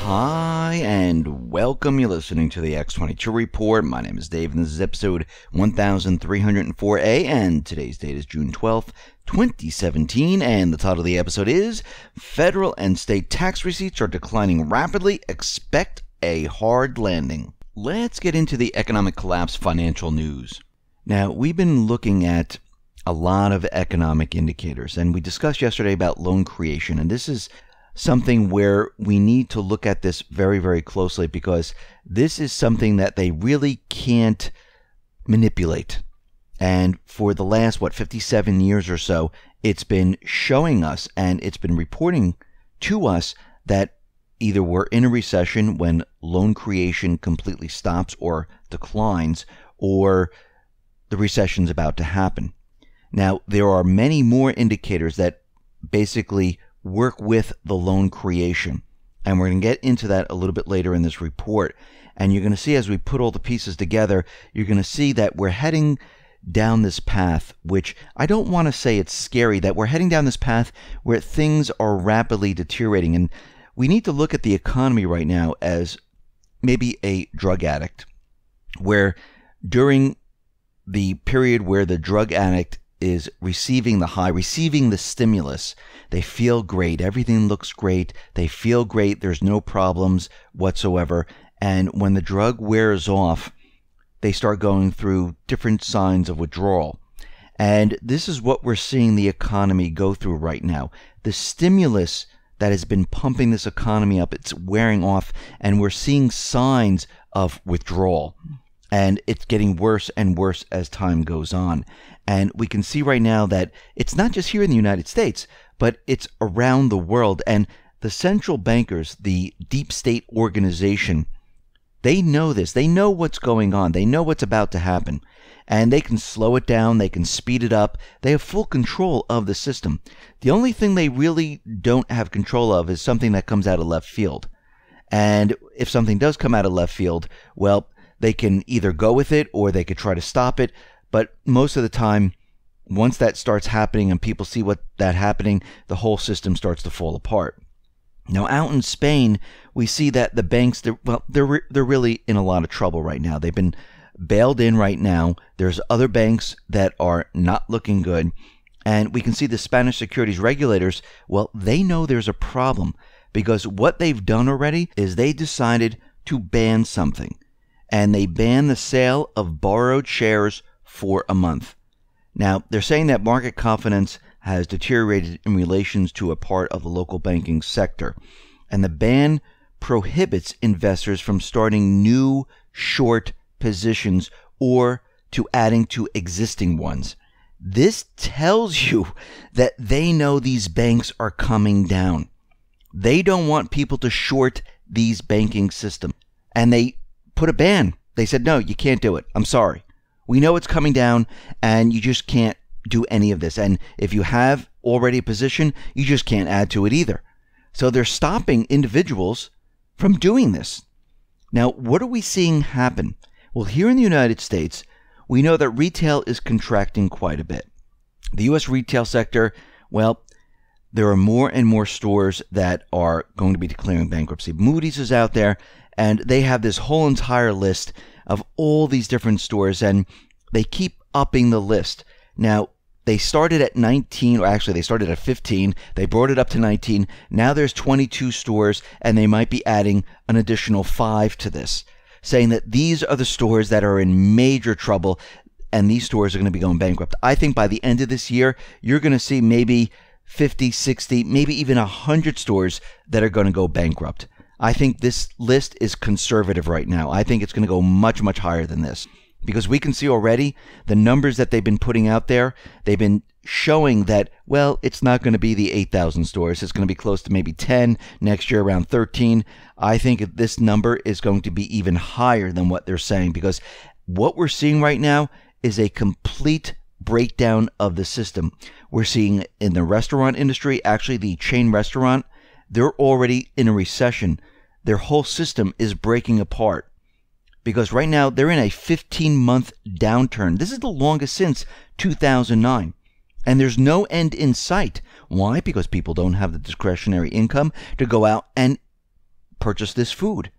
Hi, and welcome. You're listening to the X22 Report. My name is Dave, and this is episode 1304A, and today's date is June 12th, 2017, and the title of the episode is Federal and State Tax Receipts Are Declining Rapidly. Expect a Hard Landing. Let's get into the economic collapse financial news. Now, we've been looking at a lot of economic indicators, and we discussed yesterday about loan creation, and this is something where we need to look at this very, very closely because this is something that they really can't manipulate. And for the last, 57 years or so, it's been showing us and it's been reporting to us that either we're in a recession when loan creation completely stops or declines, or the recession's about to happen. Now, there are many more indicators that basically work with the loan creation. And we're going to get into that a little bit later in this report. And you're going to see as we put all the pieces together, you're going to see that we're heading down this path, which I don't want to say it's scary, that we're heading down this path where things are rapidly deteriorating. And we need to look at the economy right now as maybe a drug addict, where during the period where the drug addict is receiving the high, receiving the stimulus, they feel great. Everything looks great. They feel great. There's no problems whatsoever. And when the drug wears off, they start going through different signs of withdrawal. And this is what we're seeing the economy go through right now. The stimulus that has been pumping this economy up, it's wearing off, and we're seeing signs of withdrawal. And it's getting worse and worse as time goes on. And we can see right now that it's not just here in the United States, but it's around the world. And the central bankers, the deep state organization, they know this. They know what's going on. They know what's about to happen. And they can slow it down. They can speed it up. They have full control of the system. The only thing they really don't have control of is something that comes out of left field. And if something does come out of left field, well, they can either go with it or they could try to stop it. But most of the time, once that starts happening and people see what that happening, the whole system starts to fall apart. Now, out in Spain, we see that the banks, they're really in a lot of trouble right now. They've been bailed in right now. There's other banks that are not looking good. And we can see the Spanish securities regulators, well, they know there's a problem because what they've done already is they decided to ban something. And they ban the sale of borrowed shares for a month. Now, they're saying that market confidence has deteriorated in relations to a part of the local banking sector. And the ban prohibits investors from starting new short positions or to adding to existing ones. This tells you that they know these banks are coming down. They don't want people to short these banking systems. And they put a ban. They said, no, you can't do it. I'm sorry. We know it's coming down and you just can't do any of this. And if you have already a position, you just can't add to it either. So they're stopping individuals from doing this. Now, what are we seeing happen? Well, here in the United States, we know that retail is contracting quite a bit. The U.S. retail sector, well, there are more and more stores that are going to be declaring bankruptcy. Moody's is out there, and they have this whole entire list of all these different stores, and they keep upping the list. Now, they started at 19, or actually they started at 15. They brought it up to 19. Now there's 22 stores, and they might be adding an additional 5 to this, saying that these are the stores that are in major trouble, and these stores are going to be going bankrupt. I think by the end of this year, you're going to see maybe 50, 60, maybe even 100 stores that are going to go bankrupt. I think this list is conservative right now. I think it's going to go much, much higher than this. Because we can see already the numbers that they've been putting out there. They've been showing that, well, it's not going to be the 8,000 stores. It's going to be close to maybe 10, next year around 13. I think this number is going to be even higher than what they're saying, because what we're seeing right now is a complete breakdown of the system. We're seeing in the restaurant industry, actually the chain restaurant, they're already in a recession. Their whole system is breaking apart. Because right now, they're in a 15-month downturn. This is the longest since 2009. And there's no end in sight. Why? Because people don't have the discretionary income to go out and purchase this food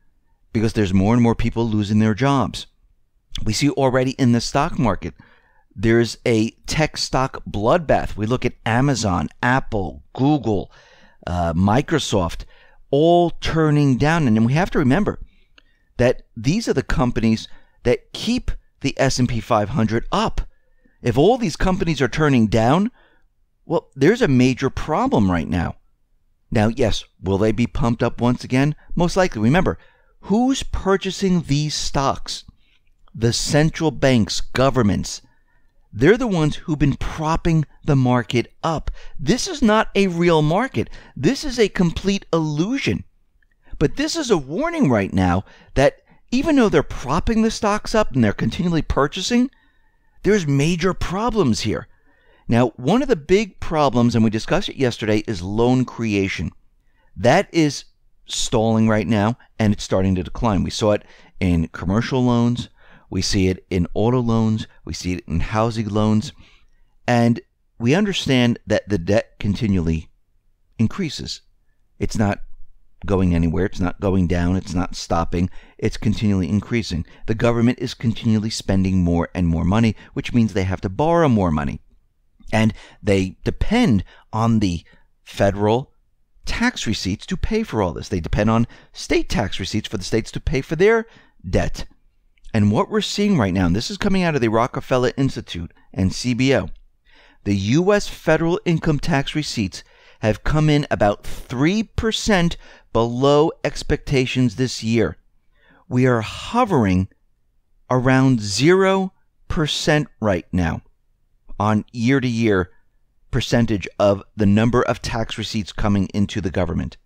because there's more and more people losing their jobs. We see already in the stock market, there's a tech stock bloodbath. We look at Amazon, Apple, Google, Microsoft, all turning down. And then we have to remember that these are the companies that keep the S&P 500 up. If all these companies are turning down, well, there's a major problem right now. Now, yes, will they be pumped up once again? Most likely. Remember, who's purchasing these stocks? The central banks, governments. They're the ones who've been propping the market up. This is not a real market. This is a complete illusion. But this is a warning right now that even though they're propping the stocks up and they're continually purchasing, there's major problems here. Now, one of the big problems, and we discussed it yesterday, is loan creation. That is stalling right now, and it's starting to decline. We saw it in commercial loans. We see it in auto loans. We see it in housing loans. And we understand that the debt continually increases. It's not going anywhere. It's not going down. It's not stopping. It's continually increasing. The government is continually spending more and more money, which means they have to borrow more money. And they depend on the federal tax receipts to pay for all this. They depend on state tax receipts for the states to pay for their debt. And what we're seeing right now, and this is coming out of the Rockefeller Institute and CBO, the U.S. federal income tax receipts have come in about 3% below expectations this year. We are hovering around 0% right now on year-to-year percentage of the number of tax receipts coming into the government.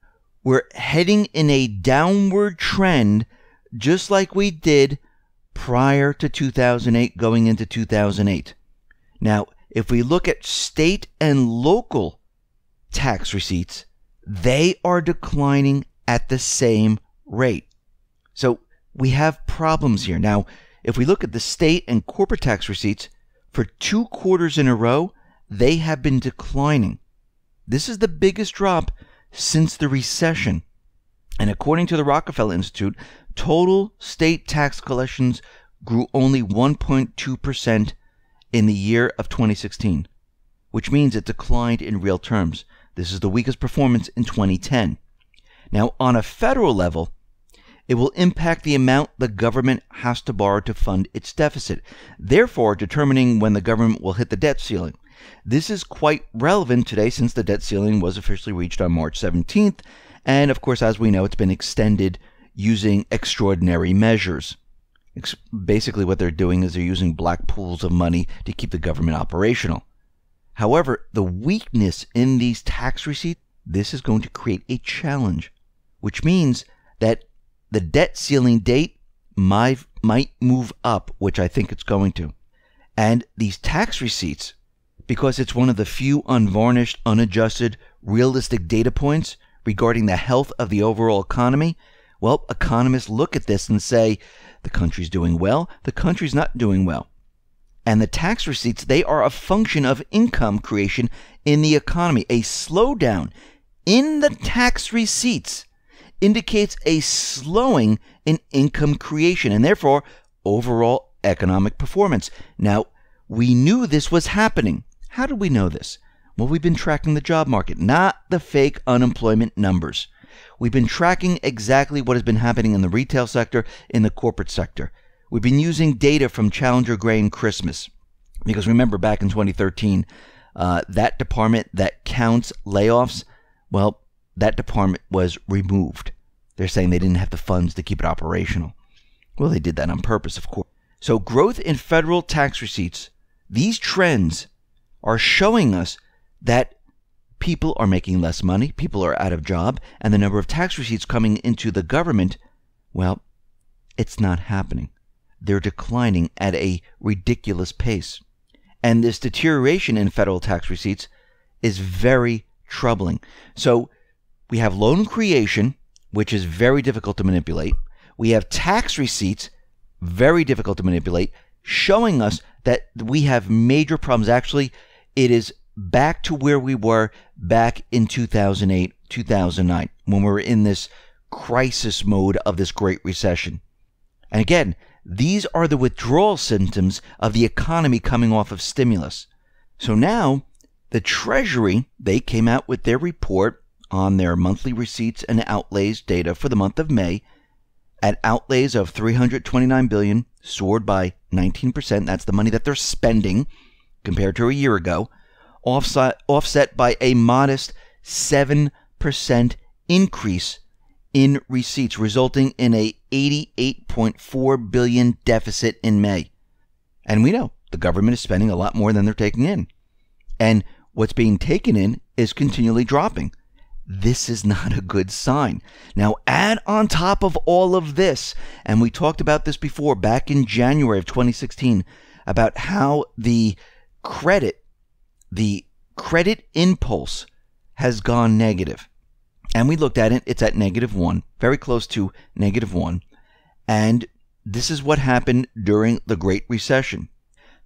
We're heading in a downward trend just like we did prior to 2008 going into 2008. Now, if we look at state and local tax receipts, they are declining at the same rate. So we have problems here. Now, if we look at the state and corporate tax receipts, for 2 quarters in a row, they have been declining. This is the biggest drop since the recession. And according to the Rockefeller Institute, total state tax collections grew only 1.2% in the year of 2016, which means it declined in real terms. This is the weakest performance in 2010. Now, on a federal level, it will impact the amount the government has to borrow to fund its deficit, therefore determining when the government will hit the debt ceiling. This is quite relevant today since the debt ceiling was officially reached on March 17th, and of course, as we know, it's been extended using extraordinary measures. Basically, what they're doing is they're using black pools of money to keep the government operational. However, the weakness in these tax receipts, this is going to create a challenge, which means that the debt ceiling date might move up, which I think it's going to. And these tax receipts, because it's one of the few unvarnished, unadjusted, realistic data points regarding the health of the overall economy, well, economists look at this and say, the country's doing well, the country's not doing well. And the tax receipts, they are a function of income creation in the economy. A slowdown in the tax receipts indicates a slowing in income creation and therefore overall economic performance. Now, we knew this was happening. How did we know this? Well, we've been tracking the job market, not the fake unemployment numbers. We've been tracking exactly what has been happening in the retail sector, in the corporate sector. We've been using data from Challenger Grain Christmas. Because remember, back in 2013, that department that counts layoffs, well, that department was removed. They're saying they didn't have the funds to keep it operational. Well, they did that on purpose, of course. So growth in federal tax receipts, these trends are showing us that people are making less money, people are out of job, and the number of tax receipts coming into the government, well, it's not happening. They're declining at a ridiculous pace. And this deterioration in federal tax receipts is very troubling. So we have loan creation, which is very difficult to manipulate. We have tax receipts, very difficult to manipulate, showing us that we have major problems. Actually, it is back to where we were back in 2008, 2009, when we were in this crisis mode of this Great Recession. And again, these are the withdrawal symptoms of the economy coming off of stimulus. So now, the Treasury, they came out with their report on their monthly receipts and outlays data for the month of May at outlays of $329 billion, soared by 19%. That's the money that they're spending compared to a year ago, offset by a modest 7% increase in receipts, resulting in a $88.4 billion deficit in May. And we know the government is spending a lot more than they're taking in. And what's being taken in is continually dropping. This is not a good sign. Now, add on top of all of this, and we talked about this before back in January of 2016, about how the credit impulse has gone negative. And we looked at it, it's at -1, very close to -1. And this is what happened during the Great Recession.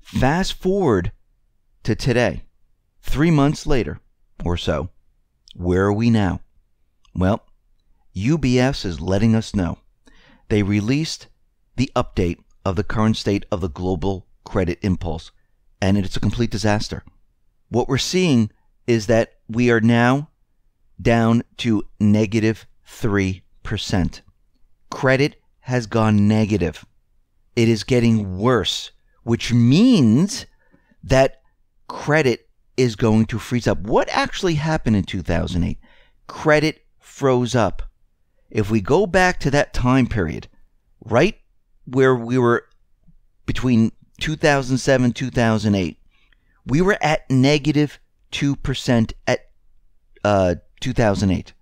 Fast forward to today, 3 months later or so, where are we now? Well, UBS is letting us know. They released the update of the current state of the global credit impulse, and it's a complete disaster. What we're seeing is that we are now down to -3%. Credit has gone negative. It is getting worse, which means that credit is going to freeze up. What actually happened in 2008? Credit froze up. If we go back to that time period, right where we were between 2007 and 2008, we were at -2% at 2008.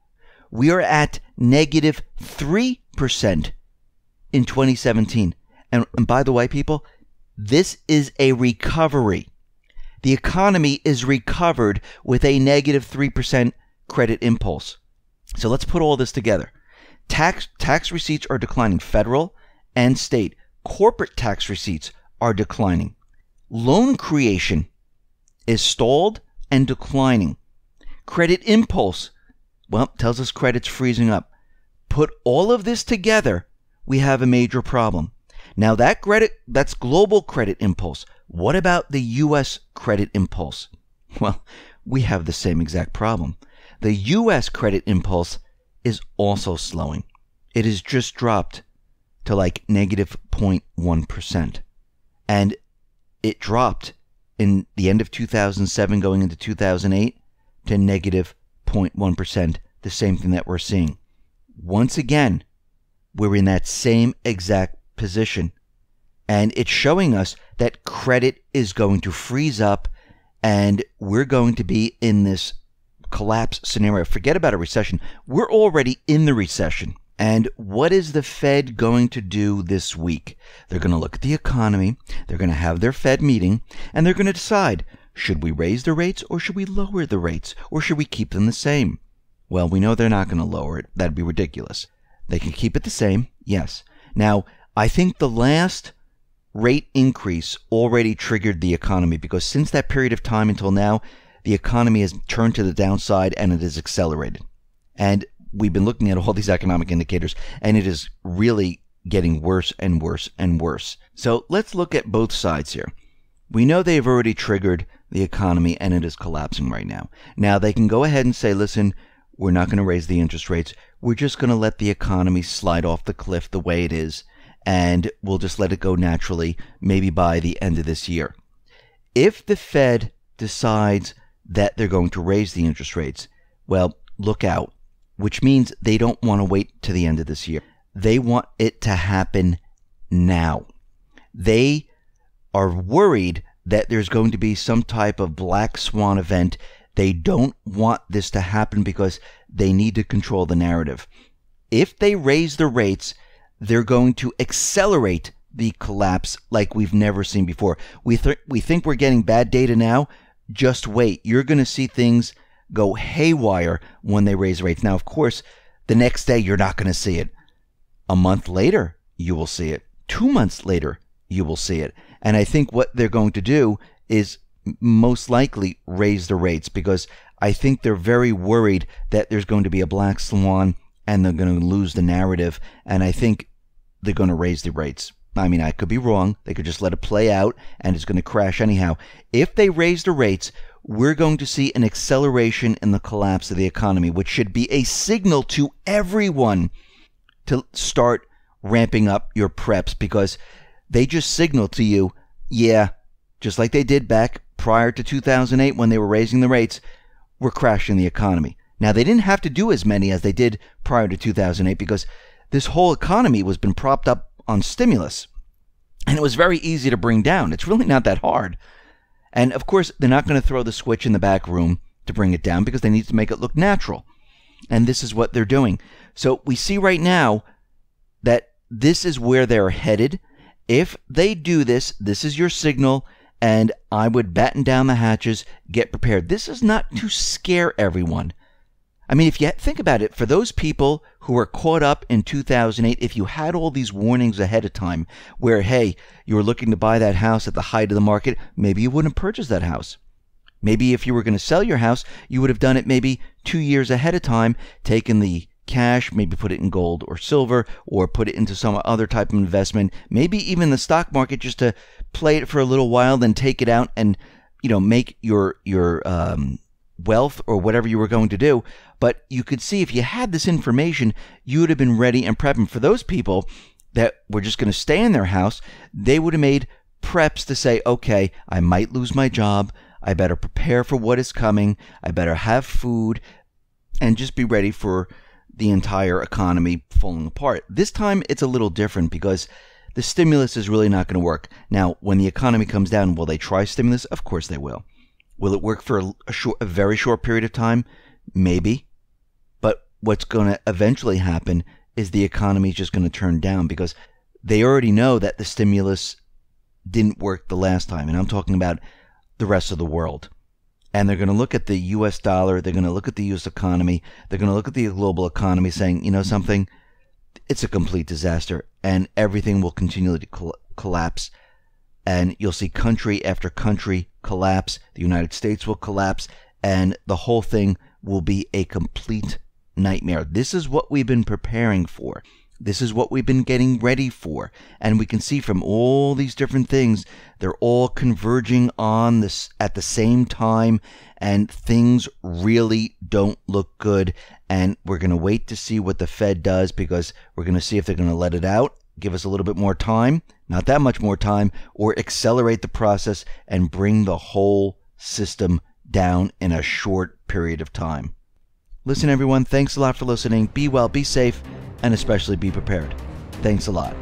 We are at -3% in 2017. And by the way, people, this is a recovery. The economy is recovered with a -3% credit impulse. So let's put all this together. Tax receipts are declining, federal and state. Corporate tax receipts are declining. Loan creation is stalled and declining. Credit impulse, well, tells us credit's freezing up. Put all of this together, we have a major problem. Now that's global credit impulse. What about the U.S. credit impulse? Well, we have the same exact problem. The U.S. credit impulse is also slowing. It has just dropped to like -0.1%. And it dropped in the end of 2007 going into 2008 to -0.1%, the same thing that we're seeing. Once again, we're in that same exact position. And it's showing us that credit is going to freeze up and we're going to be in this collapse scenario. Forget about a recession. We're already in the recession. And what is the Fed going to do this week? They're going to look at the economy. They're going to have their Fed meeting and they're going to decide, should we raise the rates or should we lower the rates or should we keep them the same? Well, we know they're not going to lower it. That'd be ridiculous. They can keep it the same. Yes. Now, I think the last rate increase already triggered the economy because since that period of time until now, the economy has turned to the downside and it has accelerated. And we've been looking at all these economic indicators and it is really getting worse and worse and worse. So let's look at both sides here. We know they've already triggered the economy and it is collapsing right now. Now they can go ahead and say, listen, we're not going to raise the interest rates. We're just going to let the economy slide off the cliff the way it is. And we'll just let it go naturally, maybe by the end of this year. If the Fed decides that they're going to raise the interest rates, well, look out, which means they don't want to wait to the end of this year. They want it to happen now. They are worried that there's going to be some type of black swan event. They don't want this to happen because they need to control the narrative. If they raise the rates, they're going to accelerate the collapse like we've never seen before. We think we're getting bad data now. Just wait. You're going to see things go haywire when they raise rates. Now, of course, the next day you're not going to see it. A month later, you will see it. 2 months later, you will see it. And I think what they're going to do is most likely raise the rates because I think they're very worried that there's going to be a black swan and they're going to lose the narrative, and I think they're going to raise the rates. I mean, I could be wrong. They could just let it play out, and it's going to crash anyhow. If they raise the rates, we're going to see an acceleration in the collapse of the economy, which should be a signal to everyone to start ramping up your preps, because they just signal to you, yeah, just like they did back prior to 2008 when they were raising the rates, we're crashing the economy. Now, they didn't have to do as many as they did prior to 2008 because this whole economy was been propped up on stimulus, and it was very easy to bring down. It's really not that hard. And of course, they're not going to throw the switch in the back room to bring it down because they need to make it look natural. And this is what they're doing. So we see right now that this is where they're headed. If they do this, this is your signal, and I would batten down the hatches, get prepared. This is not to scare everyone. I mean, if you think about it, for those people who were caught up in 2008, if you had all these warnings ahead of time where, hey, you were looking to buy that house at the height of the market, maybe you wouldn't purchase that house. Maybe if you were going to sell your house, you would have done it maybe 2 years ahead of time, taken the cash, maybe put it in gold or silver, or put it into some other type of investment, maybe even the stock market, just to play it for a little while, then take it out and, make your wealth or whatever you were going to do. But you could see if you had this information, you would have been ready and prepping. For those people that were just going to stay in their house, they would have made preps to say, okay, I might lose my job. I better prepare for what is coming. I better have food and just be ready for the entire economy falling apart. This time it's a little different because the stimulus is really not going to work. Now, when the economy comes down, will they try stimulus? Of course they will. Will it work for a very short period of time? Maybe. But what's going to eventually happen is the economy is just going to turn down because they already know that the stimulus didn't work the last time. And I'm talking about the rest of the world. And they're going to look at the U.S. dollar. They're going to look at the U.S. economy. They're going to look at the global economy saying, you know something? It's a complete disaster. And everything will continually collapse. And you'll see country after country collapse. The United States will collapse. And the whole thing will be a complete nightmare. This is what we've been preparing for. This is what we've been getting ready for. And we can see from all these different things, they're all converging on this at the same time, and things really don't look good. And we're going to wait to see what the Fed does, because we're going to see if they're going to let it out, give us a little bit more time, not that much more time, or accelerate the process and bring the whole system down in a short period of time. Listen, everyone, thanks a lot for listening. Be well, be safe, and especially be prepared. Thanks a lot.